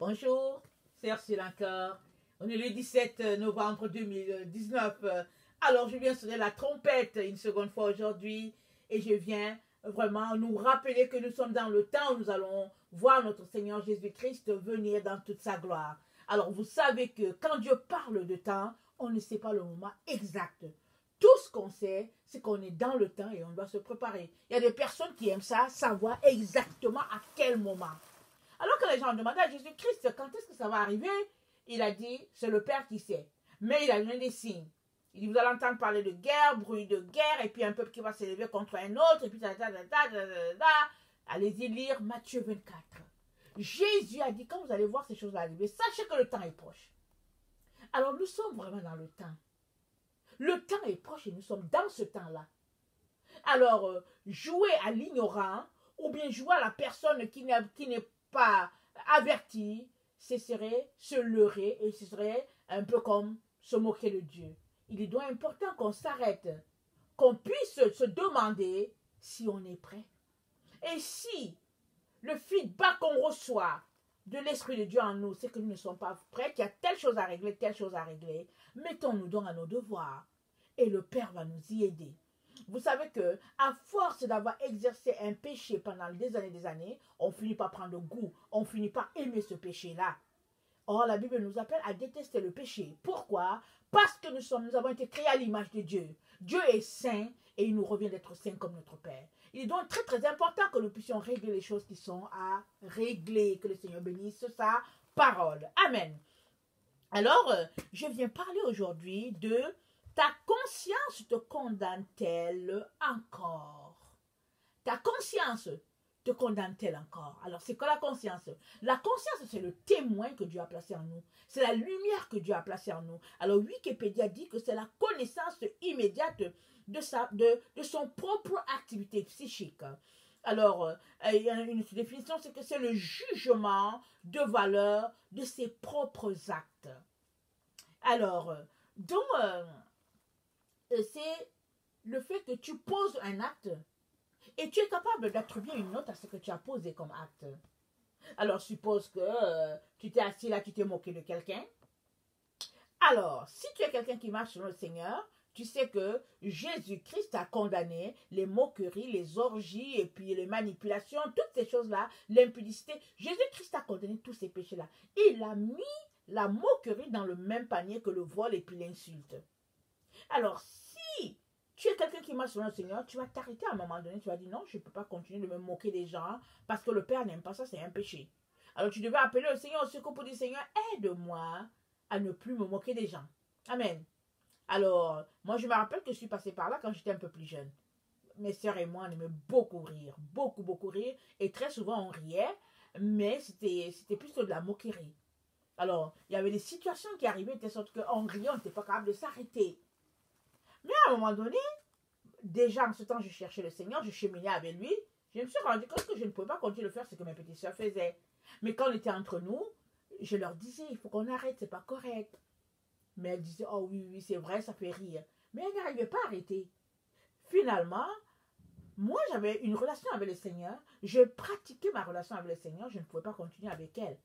Bonjour, c'est Ursule encore. On est le 17 novembre 2019. Alors, je viens sonner la trompette une seconde fois aujourd'hui et je viens vraiment nous rappeler que nous sommes dans le temps où nous allons voir notre Seigneur Jésus-Christ venir dans toute sa gloire. Alors, vous savez que quand Dieu parle de temps, on ne sait pas le moment exact. Tout ce qu'on sait, c'est qu'on est dans le temps et on doit se préparer. Il y a des personnes qui aiment ça, savoir exactement à quel moment. Alors que les gens demandaient à Jésus-Christ quand est-ce que ça va arriver, il a dit, c'est le Père qui sait. Mais il a donné des signes. Il dit, vous allez entendre parler de guerre, bruit de guerre, et puis un peuple qui va s'élever contre un autre, et puis Allez-y lire Matthieu 24. Jésus a dit, quand vous allez voir ces choses-là arriver, sachez que le temps est proche. Alors nous sommes vraiment dans le temps. Le temps est proche et nous sommes dans ce temps-là. Alors, jouer à l'ignorant, ou bien jouer à la personne qui n'est pas avertie, ce serait se leurrer et ce serait un peu comme se moquer de Dieu. Il est donc important qu'on s'arrête, qu'on puisse se demander si on est prêt. Et si le feedback qu'on reçoit de l'Esprit de Dieu en nous, c'est que nous ne sommes pas prêts, qu'il y a telle chose à régler, mettons-nous donc à nos devoirs. Et le Père va nous y aider. Vous savez que, à force d'avoir exercé un péché pendant des années, on finit par prendre goût, on finit par aimer ce péché-là. Or, la Bible nous appelle à détester le péché. Pourquoi? Parce que nous avons été créés à l'image de Dieu. Dieu est saint et il nous revient d'être saint comme notre Père. Il est donc très très important que nous puissions régler les choses qui sont à régler. Que le Seigneur bénisse sa parole. Amen. Alors, je viens parler aujourd'hui de ta conscience te condamne-t-elle encore? Ta conscience te condamne-t-elle encore? Alors, c'est quoi la conscience? La conscience, c'est le témoin que Dieu a placé en nous. C'est la lumière que Dieu a placée en nous. Alors, Wikipédia dit que c'est la connaissance immédiate de son propre activité psychique. Alors, il y a une définition, c'est que c'est le jugement de valeur de ses propres actes. Alors, donc, c'est le fait que tu poses un acte et tu es capable d'attribuer une note à ce que tu as posé comme acte. Alors, suppose que tu t'es assis là, tu t'es moqué de quelqu'un. Alors, si tu es quelqu'un qui marche selon le Seigneur, tu sais que Jésus-Christ a condamné les moqueries, les orgies et puis les manipulations, toutes ces choses-là, l'impudicité. Jésus-Christ a condamné tous ces péchés-là. Il a mis la moquerie dans le même panier que le vol et puis l'insulte. Alors, si tu es quelqu'un qui marche selon le Seigneur, tu vas t'arrêter à un moment donné, tu vas dire non, je ne peux pas continuer de me moquer des gens parce que le Père n'aime pas ça, c'est un péché. Alors, tu devais appeler le Seigneur au secours pour dire Seigneur, aide-moi à ne plus me moquer des gens. Amen. Alors, moi, je me rappelle que je suis passée par là quand j'étais un peu plus jeune. Mes sœurs et moi, on aimait beaucoup rire, beaucoup rire. Et très souvent, on riait, mais c'était plutôt de la moquerie. Alors, il y avait des situations qui arrivaient de sorte qu'en riant, on n'était pas capable de s'arrêter. Mais à un moment donné, déjà en ce temps, je cherchais le Seigneur, je cheminais avec lui. Je me suis rendu compte que je ne pouvais pas continuer de faire ce que mes petites sœurs faisaient. Mais quand on était entre nous, je leur disais, il faut qu'on arrête, c'est pas correct. Mais elles disaient, oh oui, c'est vrai, ça fait rire. Mais elles n'arrivaient pas à arrêter. Finalement, moi, j'avais une relation avec le Seigneur. Je pratiquais ma relation avec le Seigneur. Je ne pouvais pas continuer avec elle.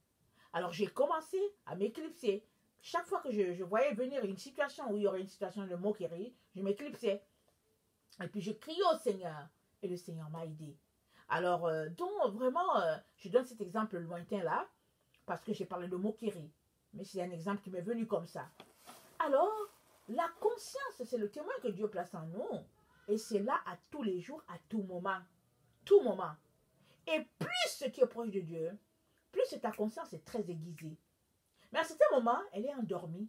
Alors, j'ai commencé à m'éclipser. Chaque fois que je voyais venir une situation où il y aurait une situation de moquerie, je m'éclipsais. Et puis, je criais au Seigneur. Et le Seigneur m'a aidé. Alors, donc, vraiment, je donne cet exemple lointain là, parce que j'ai parlé de moquerie. Mais c'est un exemple qui m'est venu comme ça. Alors, la conscience, c'est le témoin que Dieu place en nous. Et c'est là à tous les jours, à tout moment. Tout moment. Et plus tu es proche de Dieu, plus ta conscience est très aiguisée. Mais à certains moments, elle est endormie.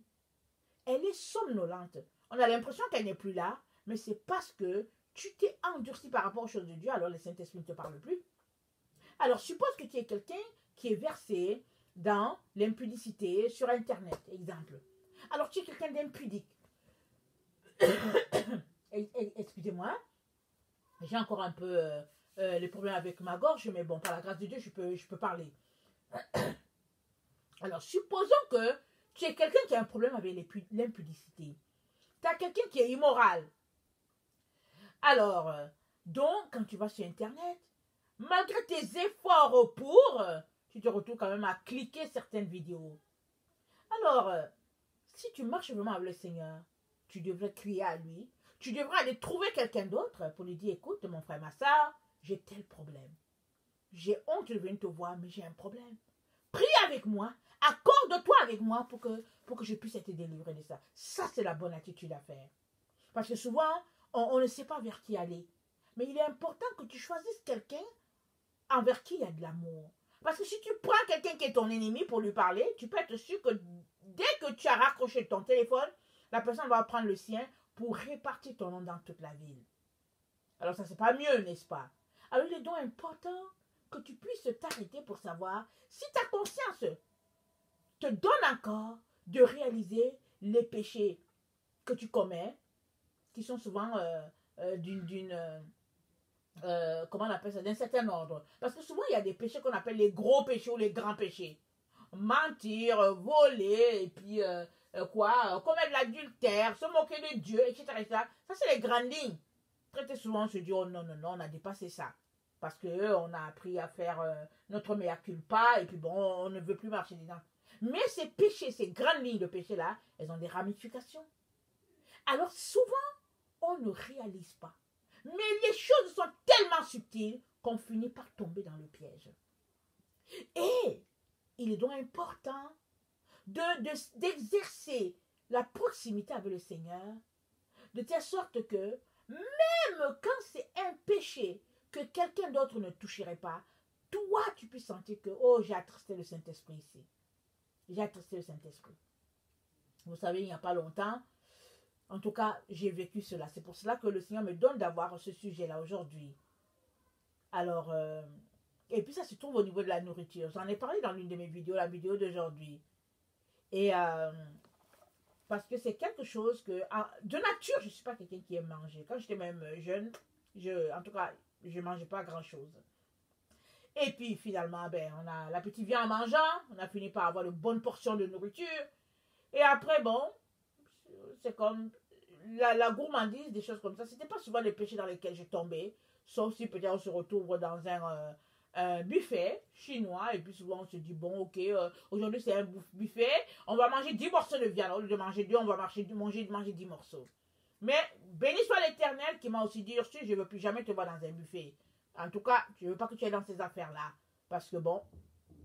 Elle est somnolente. On a l'impression qu'elle n'est plus là, mais c'est parce que tu t'es endurci par rapport aux choses de Dieu, alors le Saint-Esprit ne te parle plus. Alors, suppose que tu es quelqu'un qui est versé dans l'impudicité sur Internet, exemple. Alors, tu es quelqu'un d'impudique. Excusez-moi, j'ai encore un peu les problèmes avec ma gorge, mais bon, par la grâce de Dieu, je peux parler. Alors, supposons que tu es quelqu'un qui a un problème avec l'impudicité. Tu as quelqu'un qui est immoral. Alors, donc, quand tu vas sur Internet, malgré tes efforts pour, tu te retrouves quand même à cliquer certaines vidéos. Alors, si tu marches vraiment avec le Seigneur, tu devrais crier à lui. Tu devrais aller trouver quelqu'un d'autre pour lui dire, écoute, mon frère, ma soeur, j'ai tel problème. J'ai honte de venir te voir, mais j'ai un problème. Prie avec moi. Accorde-toi avec moi pour que je puisse être délivré de ça. Ça, c'est la bonne attitude à faire. Parce que souvent, on ne sait pas vers qui aller. Mais il est important que tu choisisses quelqu'un envers qui il y a de l'amour. Parce que si tu prends quelqu'un qui est ton ennemi pour lui parler, tu peux être sûr que dès que tu as raccroché ton téléphone, la personne va prendre le sien pour répartir ton nom dans toute la ville. Alors ça, c'est pas mieux, n'est-ce pas? Alors il est donc important que tu puisses t'arrêter pour savoir si ta conscience te donne encore de réaliser les péchés que tu commets, qui sont souvent comment on appelle ça, d'un certain ordre. Parce que souvent, il y a des péchés qu'on appelle les gros péchés ou les grands péchés. Mentir, voler, et puis commettre l'adultère, se moquer de Dieu, etc. Ça, c'est les grandes lignes. Très souvent, on se dit, oh non, non, non, on a dépassé ça. Parce qu'on a appris à faire notre mea culpa, et puis bon, on ne veut plus marcher dedans. Mais ces péchés, ces grandes lignes de péchés-là, elles ont des ramifications. Alors souvent, on ne réalise pas. Mais les choses sont tellement subtiles qu'on finit par tomber dans le piège. Et il est donc important d'exercer la proximité avec le Seigneur, de telle sorte que même quand c'est un péché que quelqu'un d'autre ne toucherait pas, toi, tu peux sentir que, oh, j'ai attristé le Saint-Esprit ici. J'ai attristé le Saint-Esprit. Vous savez, il n'y a pas longtemps, en tout cas, j'ai vécu cela. C'est pour cela que le Seigneur me donne d'avoir ce sujet-là aujourd'hui. Alors, et puis ça se trouve au niveau de la nourriture. J'en ai parlé dans l'une de mes vidéos, la vidéo d'aujourd'hui. Et parce que c'est quelque chose que, de nature, je ne suis pas quelqu'un qui aime manger. Quand j'étais même jeune, en tout cas, je ne mangeais pas grand-chose. Et puis finalement, ben, on a l'appétit vient en mangeant. On a fini par avoir de bonnes portions de nourriture. Et après, bon, c'est comme la gourmandise, des choses comme ça. C'était pas souvent les péchés dans lesquels je tombais. Sauf si peut-être on se retrouve dans un buffet chinois. Et puis souvent on se dit, bon, ok, aujourd'hui c'est un buffet. On va manger 10 morceaux de viande. Au lieu de manger 2, on va manger 10 morceaux. Mais béni soit l'Éternel qui m'a aussi dit, Ursule, je ne veux plus jamais te voir dans un buffet. En tout cas, je ne veux pas que tu ailles dans ces affaires-là. Parce que bon,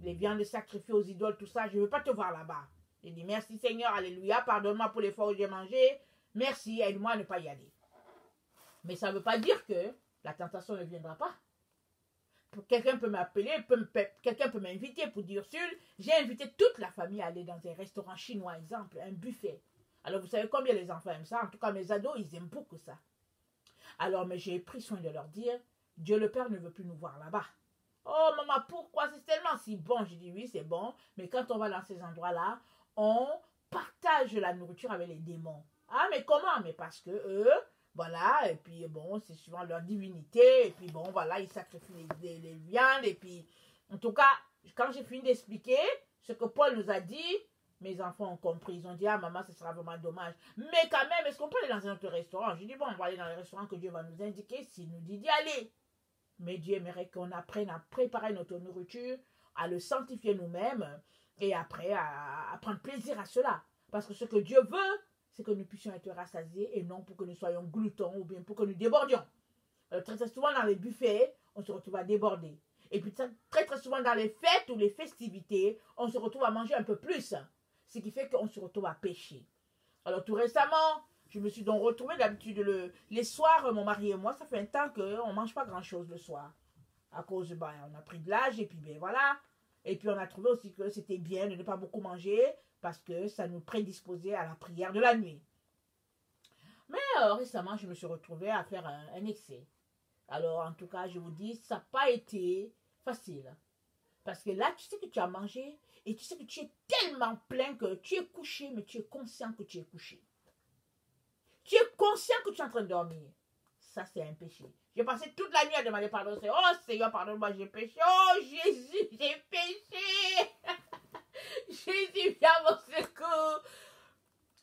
les viandes sacrifiées aux idoles, tout ça, je ne veux pas te voir là-bas. J'ai dit, merci Seigneur, alléluia, pardonne-moi pour les fois où j'ai mangé. Merci, aide-moi à ne pas y aller. Mais ça ne veut pas dire que la tentation ne viendra pas. Quelqu'un peut m'appeler, quelqu'un peut m'inviter pour dire, Ursule, j'ai invité toute la famille à aller dans un restaurant chinois, exemple, un buffet. Alors vous savez combien les enfants aiment ça? En tout cas, mes ados, ils aiment beaucoup ça. Alors, mais j'ai pris soin de leur dire, Dieu le Père ne veut plus nous voir là-bas. Oh maman, pourquoi? C'est tellement si bon. J'ai dit oui, c'est bon. Mais quand on va dans ces endroits-là, on partage la nourriture avec les démons. Ah, mais comment? Mais parce que eux, voilà, et puis bon, c'est suivant leur divinité, et puis bon, voilà, ils sacrifient les viandes, et puis, en tout cas, quand j'ai fini d'expliquer ce que Paul nous a dit, mes enfants ont compris. Ils ont dit, ah maman, ce sera vraiment dommage. Mais quand même, est-ce qu'on peut aller dans un autre restaurant? J'ai dit, bon, on va aller dans le restaurant que Dieu va nous indiquer s'il nous dit d'y aller. Mais Dieu aimerait qu'on apprenne à préparer notre nourriture, à le sanctifier nous-mêmes, et après à prendre plaisir à cela. Parce que ce que Dieu veut, c'est que nous puissions être rassasiés, et non pour que nous soyons gloutons, ou bien pour que nous débordions. Très souvent dans les buffets, on se retrouve à déborder. Et puis très souvent dans les fêtes ou les festivités, on se retrouve à manger un peu plus. Ce qui fait qu'on se retrouve à pécher. Alors tout récemment, je me suis donc retrouvée d'habitude les soirs, mon mari et moi, ça fait un temps qu'on ne mange pas grand-chose le soir. À cause, on a pris de l'âge et puis voilà. Et puis on a trouvé aussi que c'était bien de ne pas beaucoup manger parce que ça nous prédisposait à la prière de la nuit. Mais récemment, je me suis retrouvée à faire un excès. Alors en tout cas, je vous dis, ça n'a pas été facile. Parce que là, tu sais que tu as mangé et tu sais que tu es tellement plein que tu es couché, mais tu es conscient que tu es couché. Tu es conscient que tu es en train de dormir. Ça, c'est un péché. J'ai passé toute la nuit à demander pardon. Oh Seigneur, pardonne-moi, j'ai péché. Oh Jésus, j'ai péché. Jésus, viens à mon secours.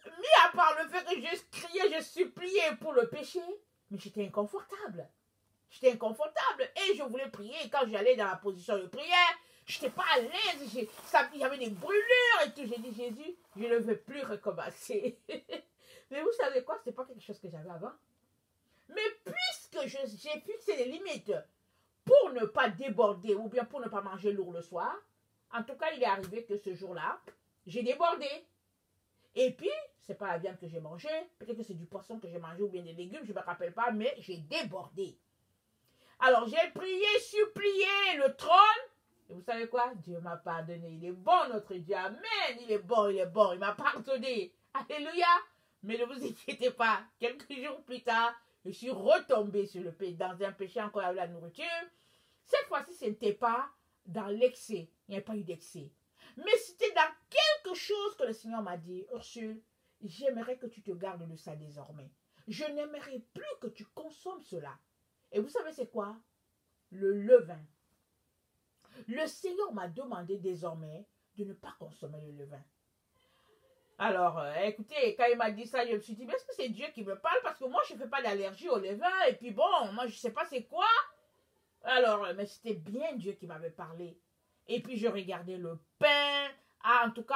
Mis à part le fait que je criais, je suppliais pour le péché, mais j'étais inconfortable. J'étais inconfortable et je voulais prier. Et quand j'allais dans la position de prière, Je n'étais pas à l'aise. Il y avait des brûlures et tout. J'ai dit, Jésus, je ne veux plus recommencer. Mais vous savez quoi? Ce n'est pas quelque chose que j'avais avant. Mais puisque j'ai fixé des limites pour ne pas déborder ou bien pour ne pas manger lourd le soir, en tout cas, il est arrivé que ce jour-là, j'ai débordé. Et puis, ce n'est pas la viande que j'ai mangée, peut-être que c'est du poisson que j'ai mangé ou bien des légumes, je ne me rappelle pas, mais j'ai débordé. Alors, j'ai prié, supplié le trône. Et vous savez quoi? Dieu m'a pardonné. Il est bon, notre Dieu. Amen. Il est bon, il est bon. Il m'a pardonné. Alléluia. Mais ne vous inquiétez pas. Quelques jours plus tard, je suis retombée sur dans un péché encore avec la nourriture. Cette fois-ci, ce n'était pas dans l'excès. Il n'y a pas eu d'excès. Mais c'était dans quelque chose que le Seigneur m'a dit. Ursule, j'aimerais que tu te gardes de ça désormais. Je n'aimerais plus que tu consommes cela. Et vous savez c'est quoi? Le levain. Le Seigneur m'a demandé désormais de ne pas consommer le levain. Alors, écoutez, quand il m'a dit ça, je me suis dit, mais est-ce que c'est Dieu qui me parle? Parce que moi, je ne fais pas d'allergie au levain. Et puis bon, moi, je ne sais pas c'est quoi. Alors, mais c'était bien Dieu qui m'avait parlé. Et puis, je regardais le pain. Ah, en tout cas,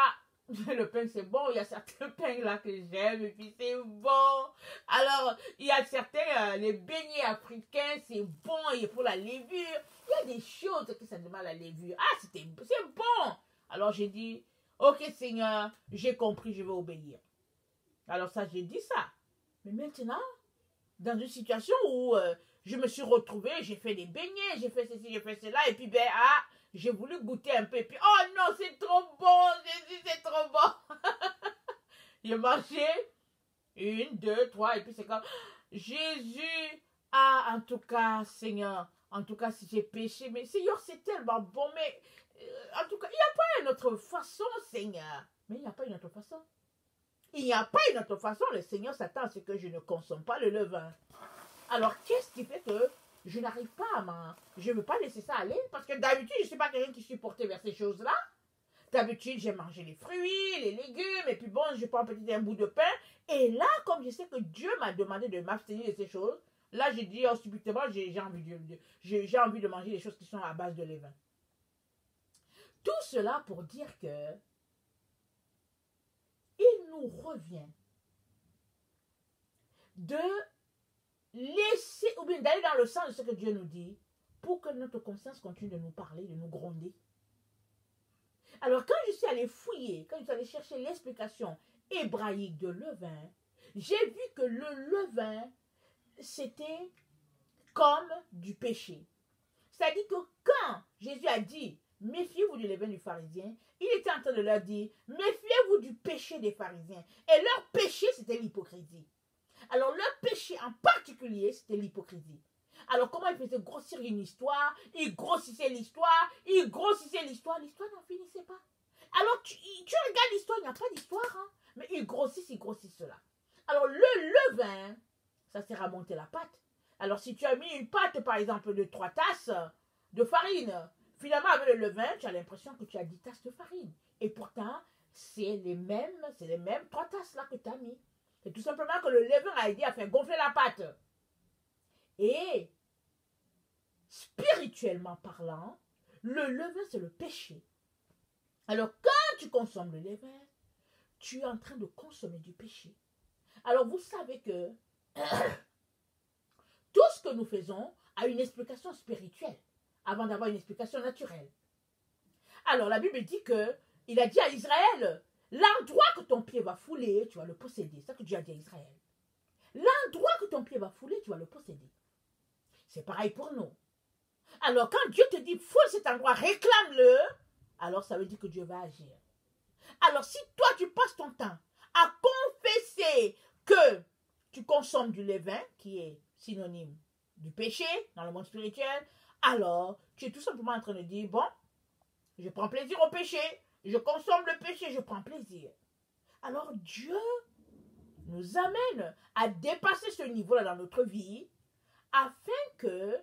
le pain, c'est bon. Il y a certains pains là que j'aime. Et puis, c'est bon. Alors, il y a certains, les beignets africains, c'est bon. Et pour la levure, il y a des choses que ça demande la levure. Ah, c'est bon. Alors, j'ai dit, ok, Seigneur, j'ai compris, je vais obéir. Alors, ça, j'ai dit ça. Mais maintenant, dans une situation où je me suis retrouvée, j'ai fait des beignets, j'ai fait ceci, j'ai fait cela. Et puis, ben, j'ai voulu goûter un peu. Et puis, oh non, c'est trop bon, Jésus, c'est trop bon. J'ai mangé 1, 2, 3. Et puis, c'est comme, Jésus, en tout cas, Seigneur, en tout cas, si j'ai péché, mais Seigneur, c'est tellement bon. Mais, en tout cas, il n'y a pas une autre façon, Seigneur. Mais il n'y a pas une autre façon. Il n'y a pas une autre façon. Le Seigneur s'attend à ce que je ne consomme pas le levain. Alors, qu'est-ce qui fait que je n'arrive pas à je ne veux pas laisser ça aller? Parce que d'habitude, je ne suis pas quelqu'un qui suis porté vers ces choses-là. D'habitude, j'ai mangé les fruits, les légumes, et puis bon, je prends peut-être un bout de pain. Et là, comme je sais que Dieu m'a demandé de m'abstenir de ces choses, là, j'ai dit, subitement, j'ai envie de manger des choses qui sont à base de levain. Tout cela pour dire que il nous revient de laisser, ou bien d'aller dans le sens de ce que Dieu nous dit, pour que notre conscience continue de nous parler, de nous gronder. Alors, quand je suis allée fouiller, quand je suis allée chercher l'explication hébraïque de levain, j'ai vu que le levain, c'était comme du péché. C'est-à-dire que quand Jésus a dit, méfiez-vous du levain du pharisien, il était en train de leur dire, méfiez-vous du péché des pharisiens. Et leur péché, c'était l'hypocrisie. Alors, leur péché en particulier, c'était l'hypocrisie. Alors, comment ils faisaient grossir une histoire? Ils grossissaient l'histoire, l'histoire n'en finissait pas. Alors, tu regardes l'histoire, il n'y a pas d'histoire, hein? Mais ils grossissent cela. Alors, le levain, ça sert à monter la pâte. Alors, si tu as mis une pâte, par exemple, de 3 tasses de farine, finalement, avec le levain, tu as l'impression que tu as 10 tasses de farine. Et pourtant, c'est les mêmes 3 tasses là que tu as mis. C'est tout simplement que le levain a aidé à faire gonfler la pâte. Et, spirituellement parlant, le levain, c'est le péché. Alors, quand tu consommes le levain, tu es en train de consommer du péché. Alors, vous savez que tout ce que nous faisons a une explication spirituelle avant d'avoir une explication naturelle. Alors, la Bible dit que, il a dit à Israël, l'endroit que ton pied va fouler, tu vas le posséder. C'est ça que Dieu a dit à Israël. L'endroit que ton pied va fouler, tu vas le posséder. C'est pareil pour nous. Alors, quand Dieu te dit, foule cet endroit, réclame-le, alors ça veut dire que Dieu va agir. Alors, si toi, tu passes ton temps à confesser que tu consommes du levain, qui est synonyme du péché dans le monde spirituel, alors tu es tout simplement en train de dire, bon, je prends plaisir au péché, je consomme le péché, je prends plaisir. Alors, Dieu nous amène à dépasser ce niveau-là dans notre vie, afin que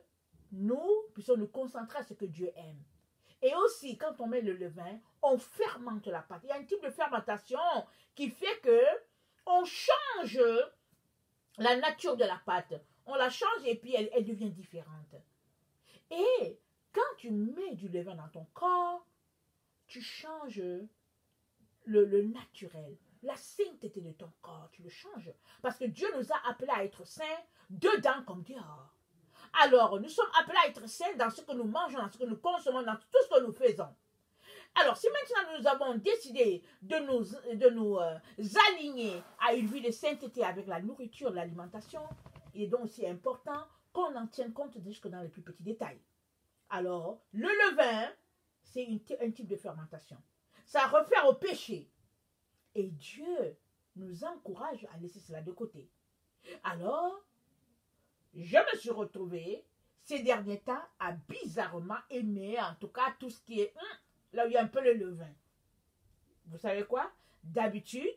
nous puissions nous concentrer à ce que Dieu aime. Et aussi, quand on met le levain, on fermente la pâte. Il y a un type de fermentation qui fait que on change la nature de la pâte. On la change et puis elle devient différente. Et Quand tu mets du levain dans ton corps, tu changes le naturel, la sainteté de ton corps, tu le changes. Parce que Dieu nous a appelés à être saints dedans comme dehors. Alors, nous sommes appelés à être saints dans ce que nous mangeons, dans ce que nous consommons, dans tout ce que nous faisons. Alors, si maintenant nous avons décidé de nous aligner à une vie de sainteté avec la nourriture, l'alimentation, il est donc aussi important qu'on en tienne compte jusque dans les plus petits détails. Alors, le levain, c'est un type de fermentation. Ça réfère au péché. Et Dieu nous encourage à laisser cela de côté. Alors, je me suis retrouvée ces derniers temps à bizarrement aimer, en tout cas, tout ce qui est là où il y a un peu le levain. Vous savez quoi? D'habitude,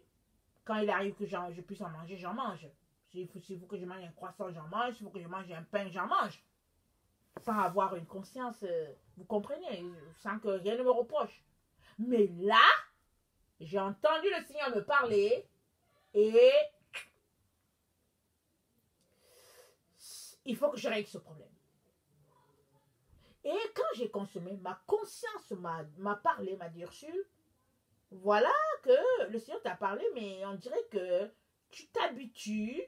quand il arrive que je puisse en manger, j'en mange. S'il faut que je mange un croissant, j'en mange. S'il faut que je mange un pain, j'en mange. Sans avoir une conscience, vous comprenez, sans que rien ne me reproche. Mais là, j'ai entendu le Seigneur me parler et il faut que je règle ce problème. Et quand j'ai consommé, ma conscience m'a parlé, m'a dit Ursule, voilà que le Seigneur t'a parlé, mais on dirait que tu t'habitues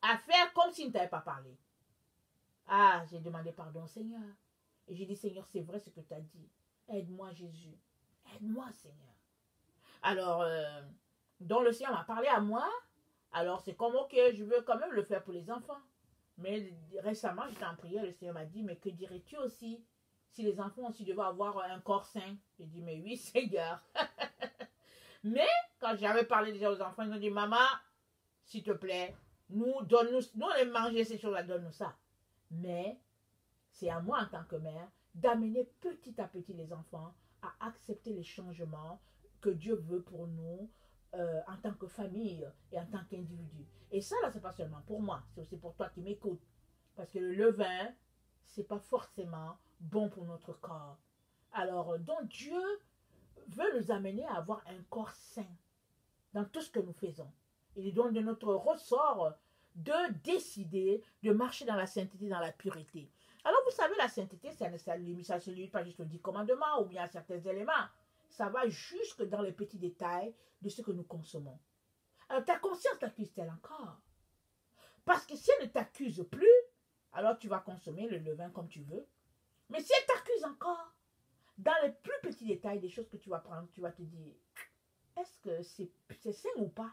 à faire comme s'il ne t'avait pas parlé. Ah, j'ai demandé pardon au Seigneur. Et j'ai dit, Seigneur, c'est vrai ce que tu as dit. Aide-moi, Jésus. Aide-moi, Seigneur. Alors, donc le Seigneur m'a parlé à moi. Alors, c'est comme, ok, je veux quand même le faire pour les enfants. Mais récemment, j'étais en prière, le Seigneur m'a dit, mais que dirais-tu aussi si les enfants aussi devaient avoir un corps sain? J'ai dit, mais oui, Seigneur. Mais quand j'avais parlé déjà aux enfants, ils ont dit, maman, s'il te plaît, nous on aime manger ces choses-là, donne-nous ça. Mais c'est à moi en tant que mère d'amener petit à petit les enfants à accepter les changements que Dieu veut pour nous en tant que famille et en tant qu'individu. Et ça, là, c'est pas seulement pour moi, c'est aussi pour toi qui m'écoutes. Parce que le levain, c'est pas forcément bon pour notre corps. Alors, donc Dieu veut nous amener à avoir un corps sain dans tout ce que nous faisons. Il est donc de notre ressort de décider de marcher dans la sainteté, dans la pureté. Alors, vous savez, la sainteté, ça ne se limite pas juste aux 10 commandements ou bien à certains éléments. Ça va jusque dans les petits détails de ce que nous consommons. Alors, ta conscience t'accuse-t-elle encore? Parce que si elle ne t'accuse plus, alors tu vas consommer le levain comme tu veux. Mais si elle t'accuse encore, dans les plus petits détails des choses que tu vas prendre, tu vas te dire, est-ce que c'est sain ou pas?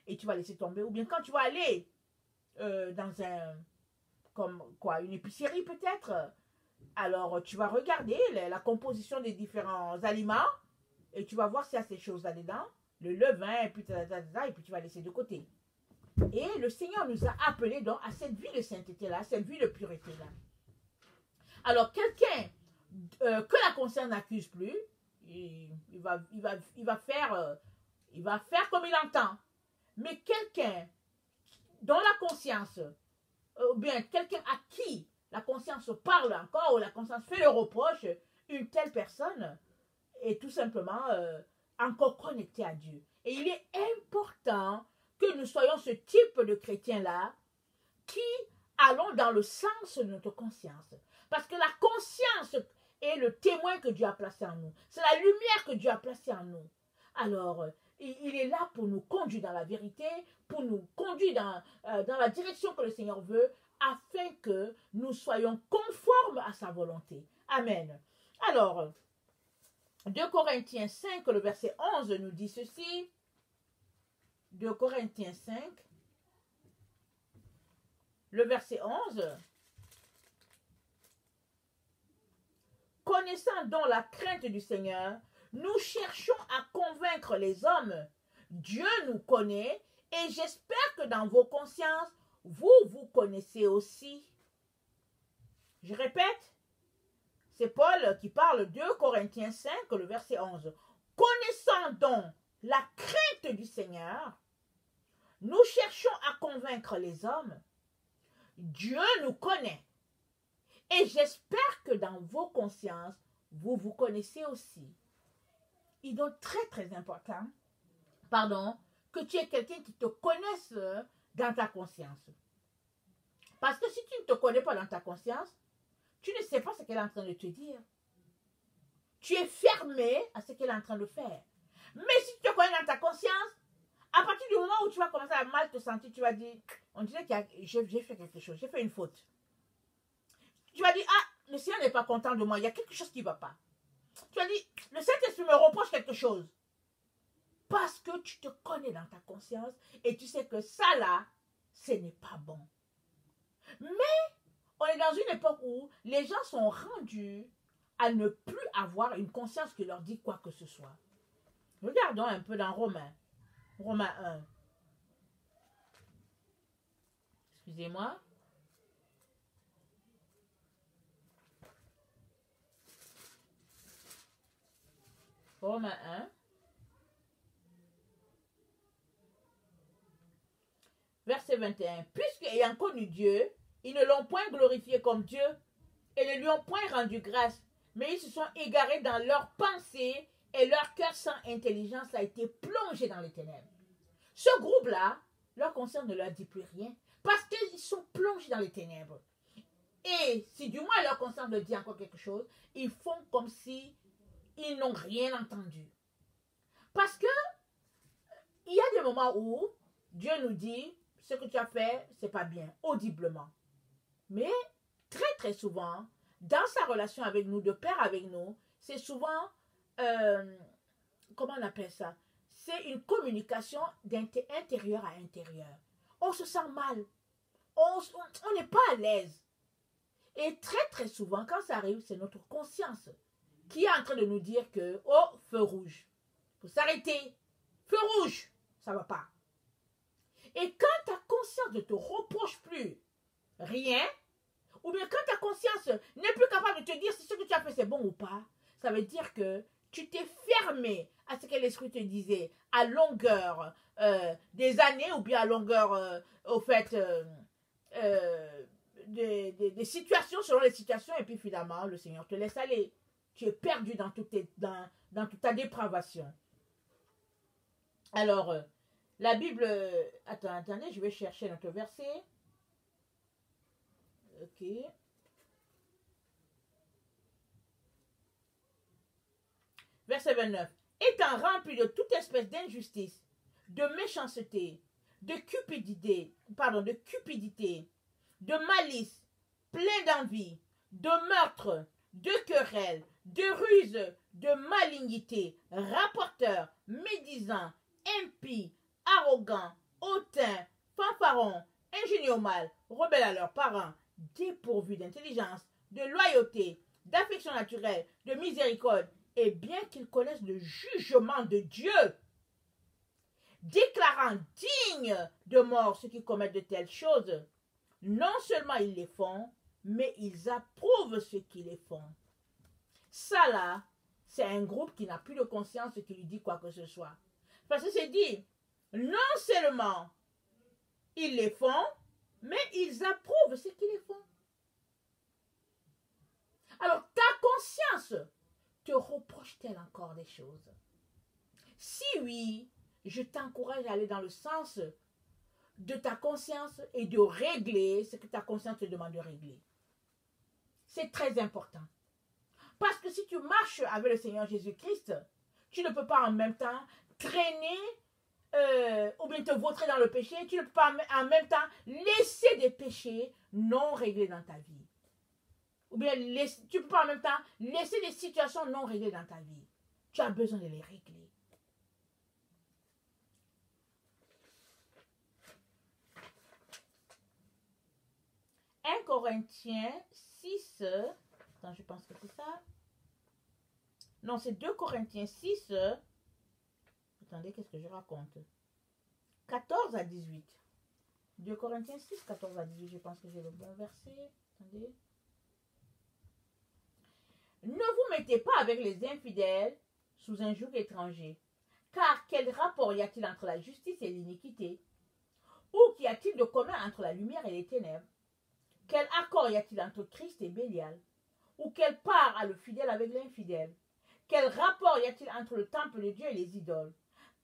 Et tu vas laisser tomber. Ou bien quand tu vas aller dans une épicerie peut-être, alors tu vas regarder la composition des différents aliments et tu vas voir s'il y a ces choses-là dedans, le levain, et puis tu vas laisser de côté. Et le Seigneur nous a appelés donc à cette vie de sainteté-là, à cette vie de pureté-là. Alors quelqu'un que la conscience n'accuse plus, il va faire comme il entend. Mais quelqu'un dont la conscience, ou bien quelqu'un à qui la conscience parle encore, ou la conscience fait le reproche, une telle personne est tout simplement encore connectée à Dieu. Et il est important que nous soyons ce type de chrétiens-là qui allons dans le sens de notre conscience. Parce que la conscience est le témoin que Dieu a placé en nous. C'est la lumière que Dieu a placée en nous. Alors, il est là pour nous conduire dans la vérité, pour nous conduire dans la direction que le Seigneur veut, afin que nous soyons conformes à sa volonté. Amen. Alors, 2 Corinthiens 5, le verset 11 nous dit ceci. 2 Corinthiens 5, le verset 11. Connaissant donc la crainte du Seigneur, nous cherchons à convaincre les hommes. Dieu nous connaît et j'espère que dans vos consciences, vous connaissez aussi. Je répète, c'est Paul qui parle, 2 Corinthiens 5, le verset 11. Connaissant donc la crainte du Seigneur, nous cherchons à convaincre les hommes. Dieu nous connaît. Et j'espère que dans vos consciences, vous connaissez aussi. Il est donc très très important, que tu aies quelqu'un qui te connaisse dans ta conscience. Parce que si tu ne te connais pas dans ta conscience, Tu ne sais pas ce qu'elle est en train de te dire. Tu es fermé à ce qu'elle est en train de faire. Mais si tu te connais dans ta conscience, à partir du moment où tu vas commencer à mal te sentir, tu vas dire, on dirait que j'ai fait quelque chose, j'ai fait une faute. Tu vas dire, ah, le Seigneur n'est pas content de moi, il y a quelque chose qui ne va pas. Tu vas dire, le Saint-Esprit me reproche quelque chose. Parce que tu te connais dans ta conscience et tu sais que ça là, ce n'est pas bon. Mais on est dans une époque où les gens sont rendus à ne plus avoir une conscience qui leur dit quoi que ce soit. Regardons un peu dans Romains 1. Excusez-moi. Romains 1. Verset 21. Puisqu'ayant connu Dieu, ils ne l'ont point glorifié comme Dieu et ne lui ont point rendu grâce, mais ils se sont égarés dans leurs pensées et leur cœur sans intelligence a été plongé dans les ténèbres. Ce groupe-là, leur conscience ne leur dit plus rien parce qu'ils sont plongés dans les ténèbres. Et si du moins leur conscience leur dit encore quelque chose, ils font comme si ils n'ont rien entendu. Parce que il y a des moments où Dieu nous dit ce que tu as fait, c'est pas bien, audiblement. Mais très très souvent, dans sa relation avec nous, de père avec nous, c'est souvent, comment on appelle ça? C'est une communication d'intérieur à intérieur. On se sent mal. On n'est pas à l'aise. Et très très souvent, quand ça arrive, c'est notre conscience qui est en train de nous dire que, oh, feu rouge, il faut s'arrêter. Feu rouge, ça ne va pas. Et quand ta conscience ne te reproche plus rien, ou bien quand ta conscience n'est plus capable de te dire si ce que tu as fait c'est bon ou pas, ça veut dire que tu t'es fermé à ce que l'Esprit te disait à longueur des années ou bien à longueur, au fait, des situations, selon les situations, et puis finalement, le Seigneur te laisse aller. Tu es perdu dans toute ta dépravation. Alors, la Bible... attendez, je vais chercher notre verset. Ok. Verset 29. Étant rempli de toute espèce d'injustice, de méchanceté, de cupidité, de malice, plein d'envie, de meurtre, de querelle, de ruse, de malignité, rapporteur, médisant, impie, arrogant, hautain, fanfaron, ingénieux au mal, rebelles à leurs parents, dépourvus d'intelligence, de loyauté, d'affection naturelle, de miséricorde, et bien qu'ils connaissent le jugement de Dieu, déclarant dignes de mort ceux qui commettent de telles choses, non seulement ils les font, mais ils approuvent ceux qui les font. Ça là, c'est un groupe qui n'a plus de conscience qui lui dit quoi que ce soit. Parce que c'est dit, non seulement ils les font, mais ils approuvent ce qu'ils les font. Alors ta conscience te reproche-t-elle encore des choses? Si oui, je t'encourage à aller dans le sens de ta conscience et de régler ce que ta conscience te demande de régler. C'est très important. Parce que si tu marches avec le Seigneur Jésus-Christ, tu ne peux pas en même temps traîner ou bien te vautrer dans le péché. Tu ne peux pas en même temps laisser des péchés non réglés dans ta vie. Ou bien tu ne peux pas en même temps laisser des situations non réglées dans ta vie. Tu as besoin de les régler. Corinthiens 6, attends, je pense que c'est ça. Non, c'est 2 Corinthiens 6, attendez, qu'est-ce que je raconte? 14 à 18. 2 Corinthiens 6, 14 à 18, je pense que j'ai le bon verset. Attendez. Ne vous mettez pas avec les infidèles sous un joug étranger, car quel rapport y a-t-il entre la justice et l'iniquité? Ou qu'y a-t-il de commun entre la lumière et les ténèbres? Quel accord y a-t-il entre Christ et Bélial? Ou quelle part a le fidèle avec l'infidèle? Quel rapport y a-t-il entre le temple de Dieu et les idoles?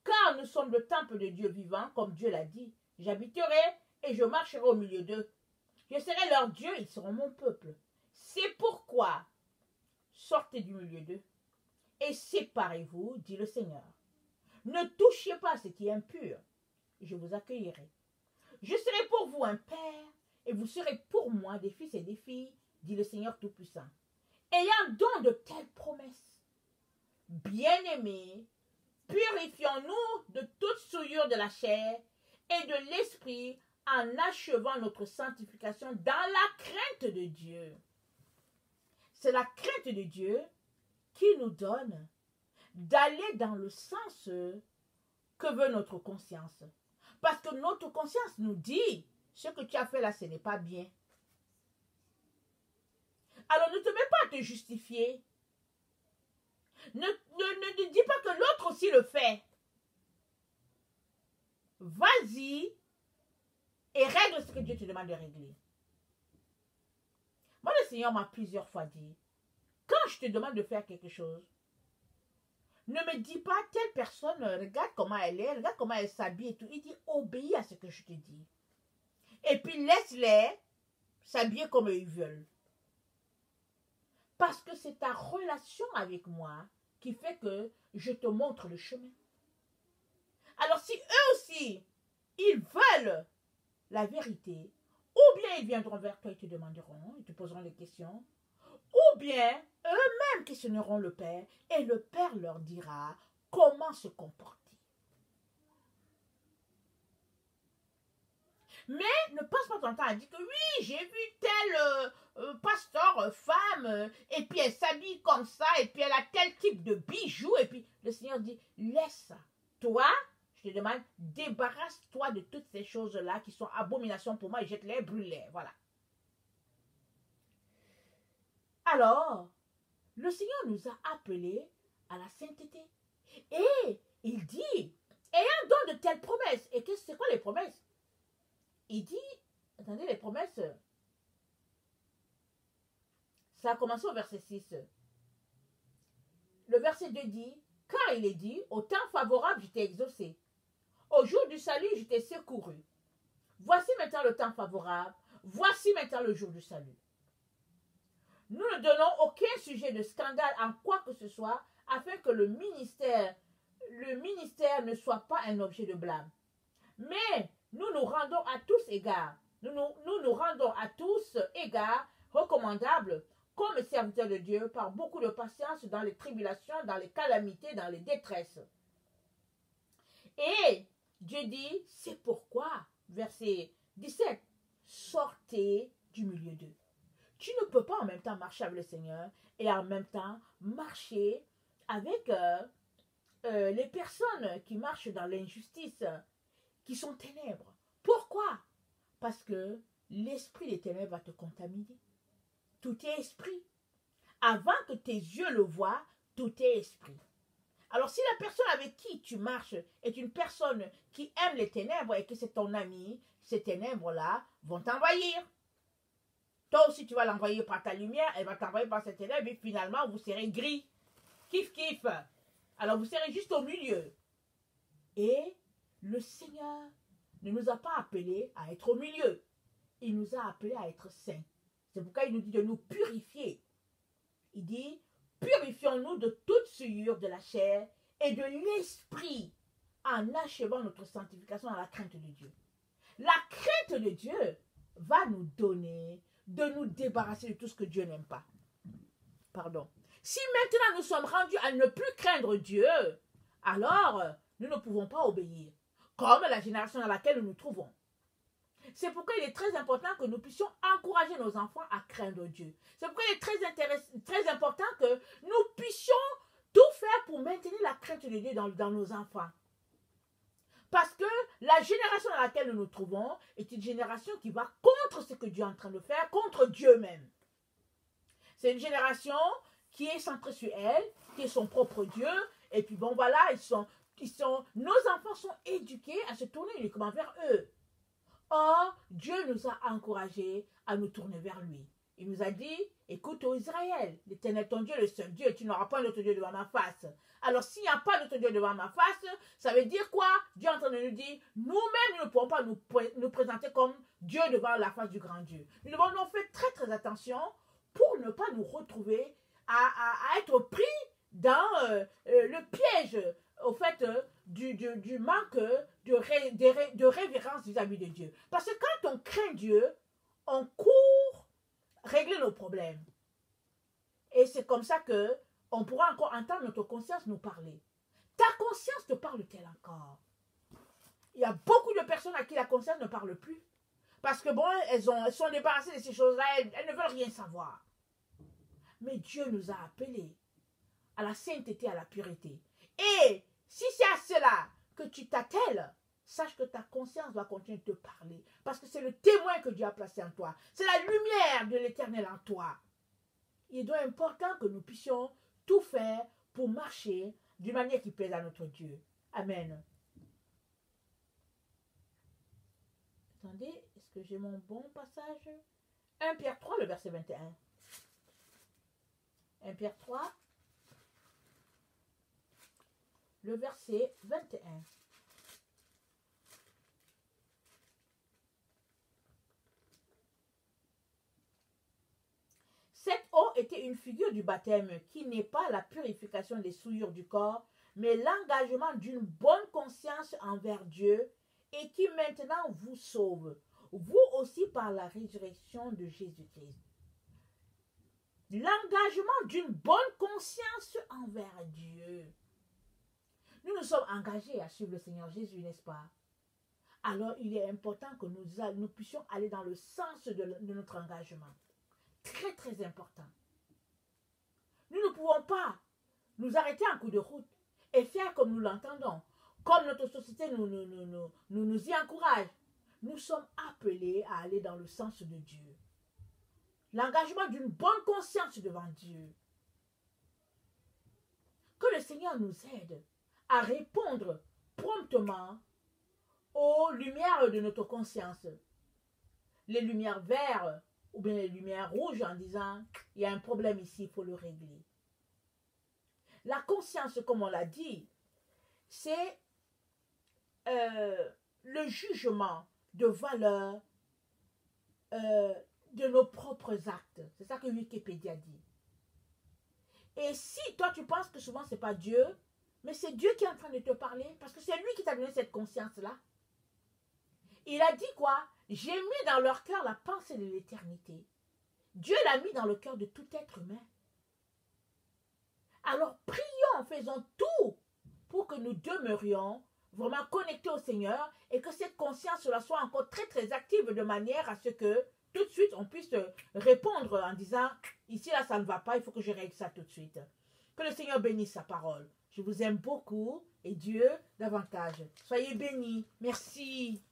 Car nous sommes le temple de Dieu vivant, comme Dieu l'a dit. J'habiterai et je marcherai au milieu d'eux. Je serai leur Dieu, ils seront mon peuple. C'est pourquoi sortez du milieu d'eux et séparez-vous, dit le Seigneur. Ne touchez pas ce qui est impur, je vous accueillerai. Je serai pour vous un père, et vous serez pour moi des fils et des filles, dit le Seigneur Tout-Puissant. Ayant donc de telles promesses, bien-aimés, purifions-nous de toute souillure de la chair et de l'esprit en achevant notre sanctification dans la crainte de Dieu. C'est la crainte de Dieu qui nous donne d'aller dans le sens que veut notre conscience. Parce que notre conscience nous dit, ce que tu as fait là, ce n'est pas bien. Alors ne te mets pas à te justifier. Ne dis pas que l'autre aussi le fait. Vas-y et règle ce que Dieu te demande de régler. Moi, le Seigneur m'a plusieurs fois dit, quand je te demande de faire quelque chose, ne me dis pas, telle personne, regarde comment elle est, regarde comment elle s'habille et tout. Il dit, obéis à ce que je te dis. Et puis laisse-les s'habiller comme ils veulent. Parce que c'est ta relation avec moi qui fait que je te montre le chemin. Alors si eux aussi, ils veulent la vérité, ou bien ils viendront vers toi et te demanderont, ils te poseront des questions, ou bien eux-mêmes questionneront le Père et le Père leur dira comment se comporter. Mais ne passe pas ton temps à dire que oui, j'ai vu tel pasteur, femme, et puis elle s'habille comme ça, et puis elle a tel type de bijoux, et puis le Seigneur dit, laisse ça. Toi, je te demande, débarrasse-toi de toutes ces choses-là qui sont abominations pour moi, et jette-les, brûle-les, voilà. Alors, le Seigneur nous a appelés à la sainteté. Et il dit, ayant donc de telles promesses, et c'est quoi les promesses? Il dit, attendez, les promesses, ça a commencé au verset 6. Le verset 2 dit, car il est dit, au temps favorable, je t'ai exaucé. Au jour du salut, je t'ai secouru. Voici maintenant le temps favorable, voici maintenant le jour du salut. Nous ne donnons aucun sujet de scandale en quoi que ce soit, afin que le ministère ne soit pas un objet de blâme. Mais nous nous rendons à tous égards, nous rendons à tous égards recommandables comme serviteurs de Dieu par beaucoup de patience dans les tribulations, dans les calamités, dans les détresses. Et Dieu dit, c'est pourquoi, verset 17, sortez du milieu d'eux. Tu ne peux pas en même temps marcher avec le Seigneur et en même temps marcher avec les personnes qui marchent dans l'injustice, qui sont ténèbres. Pourquoi? Parce que l'esprit des ténèbres va te contaminer. Tout est esprit. Avant que tes yeux le voient, tout est esprit. Alors si la personne avec qui tu marches est une personne qui aime les ténèbres et que c'est ton ami, ces ténèbres-là vont t'envahir. Toi aussi tu vas l'envoyer par ta lumière, elle va t'envoyer par ces ténèbres et finalement vous serez gris. Kiff kiff. Alors vous serez juste au milieu. Et le Seigneur ne nous a pas appelés à être au milieu. Il nous a appelés à être saints. C'est pourquoi il nous dit de nous purifier. Il dit, purifions-nous de toute souillure de la chair et de l'esprit en achevant notre sanctification dans la crainte de Dieu. La crainte de Dieu va nous donner de nous débarrasser de tout ce que Dieu n'aime pas. Pardon. Si maintenant nous sommes rendus à ne plus craindre Dieu, alors nous ne pouvons pas obéir, comme la génération dans laquelle nous nous trouvons. C'est pourquoi il est très important que nous puissions encourager nos enfants à craindre Dieu. C'est pourquoi il est très important que nous puissions tout faire pour maintenir la crainte de Dieu dans nos enfants. Parce que la génération dans laquelle nous nous trouvons est une génération qui va contre ce que Dieu est en train de faire, contre Dieu même. C'est une génération qui est centrée sur elle, qui est son propre Dieu. Et puis bon voilà, nos enfants sont éduqués à se tourner uniquement vers eux. Or, Dieu nous a encouragés à nous tourner vers lui. Il nous a dit, écoute ô Israël, l'Éternel ton Dieu, le seul Dieu, tu n'auras pas d'autre Dieu devant ma face. Alors s'il n'y a pas d'autre Dieu devant ma face, ça veut dire quoi? Dieu est en train de nous dire, nous-mêmes nous ne pourrons pas nous présenter comme Dieu devant la face du grand Dieu. Nous devons donc faire très très attention pour ne pas nous retrouver à être pris dans le piège, au fait, du manque de révérence vis-à-vis de Dieu. Parce que quand on craint Dieu, on court régler nos problèmes. Et c'est comme ça que on pourra encore entendre notre conscience nous parler. Ta conscience te parle-t-elle encore? Il y a beaucoup de personnes à qui la conscience ne parle plus. Parce que bon, elles sont débarrassées de ces choses-là, elles ne veulent rien savoir. Mais Dieu nous a appelés à la sainteté, à la pureté. Et si c'est à cela que tu t'attelles, sache que ta conscience va continuer de te parler. Parce que c'est le témoin que Dieu a placé en toi. C'est la lumière de l'Éternel en toi. Il est donc important que nous puissions tout faire pour marcher d'une manière qui plaise à notre Dieu. Amen. Attendez, est-ce que j'ai mon bon passage? 1 Pierre 3, le verset 21. 1 Pierre 3, le verset 21. Cette eau était une figure du baptême qui n'est pas la purification des souillures du corps, mais l'engagement d'une bonne conscience envers Dieu et qui maintenant vous sauve, vous aussi par la résurrection de Jésus-Christ. L'engagement d'une bonne conscience envers Dieu. Nous nous sommes engagés à suivre le Seigneur Jésus, n'est-ce pas? Alors il est important que nous puissions aller dans le sens de notre engagement. Très très important. Nous ne pouvons pas nous arrêter en cours de route et faire comme nous l'entendons, comme notre société nous y encourage. Nous sommes appelés à aller dans le sens de Dieu. L'engagement d'une bonne conscience devant Dieu. Que le Seigneur nous aide à répondre promptement aux lumières de notre conscience. Les lumières vertes ou bien les lumières rouges en disant il y a un problème ici, il faut le régler. La conscience, comme on l'a dit, c'est le jugement de valeur de nos propres actes. C'est ça que Wikipédia dit. Et si toi tu penses que souvent c'est pas Dieu, mais c'est Dieu qui est en train de te parler, parce que c'est lui qui t'a donné cette conscience-là. Il a dit quoi? J'ai mis dans leur cœur la pensée de l'éternité. Dieu l'a mis dans le cœur de tout être humain. Alors prions, faisons tout pour que nous demeurions vraiment connectés au Seigneur et que cette conscience-là soit encore très très active de manière à ce que tout de suite on puisse répondre en disant ici là ça ne va pas, il faut que je règle ça tout de suite. Que le Seigneur bénisse sa parole. Je vous aime beaucoup et Dieu davantage. Soyez bénis. Merci.